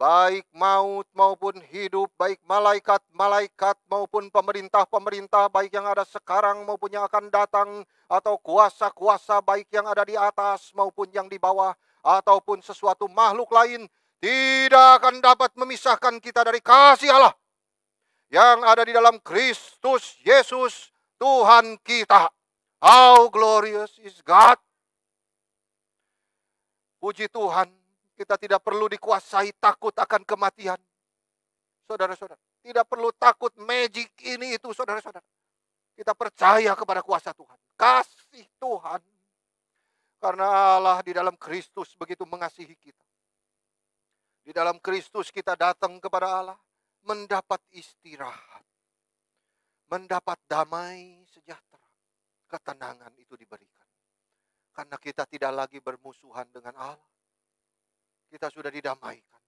Speaker 1: baik maut maupun hidup, baik malaikat-malaikat maupun pemerintah-pemerintah, baik yang ada sekarang maupun yang akan datang, atau kuasa-kuasa baik yang ada di atas maupun yang di bawah, ataupun sesuatu makhluk lain, tidak akan dapat memisahkan kita dari kasih Allah yang ada di dalam Kristus Yesus Tuhan kita. How glorious is God. Puji Tuhan. Kita tidak perlu dikuasai takut akan kematian. Saudara-saudara, tidak perlu takut magic ini itu, saudara-saudara. Kita percaya kepada kuasa Tuhan. Kasih Tuhan. Karena Allah di dalam Kristus begitu mengasihi kita. Di dalam Kristus kita datang kepada Allah, mendapat istirahat. Mendapat damai sejahtera. Ketenangan itu diberikan. Karena kita tidak lagi bermusuhan dengan Allah. Kita sudah didamaikan.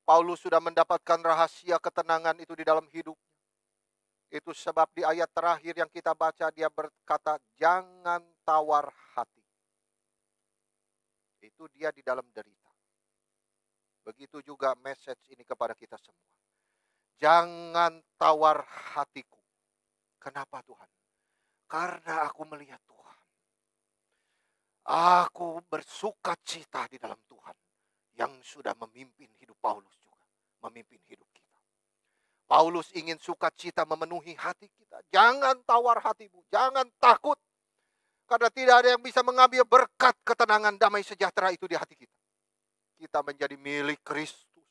Speaker 1: Paulus sudah mendapatkan rahasia ketenangan itu di dalam hidupnya. Itu sebab di ayat terakhir yang kita baca dia berkata, jangan tawar hati. Itu dia di dalam derita. Begitu juga message ini kepada kita semua. Jangan tawar hatiku. Kenapa Tuhan? Karena aku melihat Tuhan. Aku bersuka cita di dalam Tuhan. Yang sudah memimpin hidup Paulus juga. Memimpin hidup kita. Paulus ingin sukacita memenuhi hati kita. Jangan tawar hatimu. Jangan takut. Karena tidak ada yang bisa mengambil berkat ketenangan damai sejahtera itu di hati kita. Kita menjadi milik Kristus.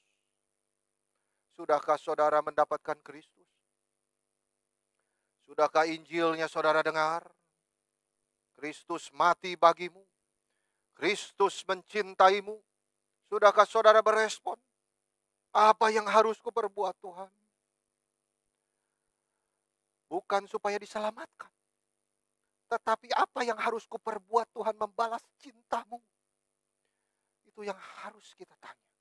Speaker 1: Sudahkah saudara mendapatkan Kristus? Sudahkah Injilnya saudara dengar? Kristus mati bagimu. Kristus mencintaimu. Sudahkah saudara berespon? Apa yang harus kuperbuat Tuhan? Bukan supaya diselamatkan. Tetapi apa yang harus kuperbuat Tuhan membalas cintamu? Itu yang harus kita tanya.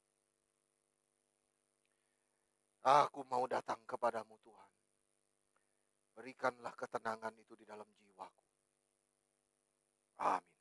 Speaker 1: Aku mau datang kepadamu Tuhan. Berikanlah ketenangan itu di dalam jiwaku. Amin.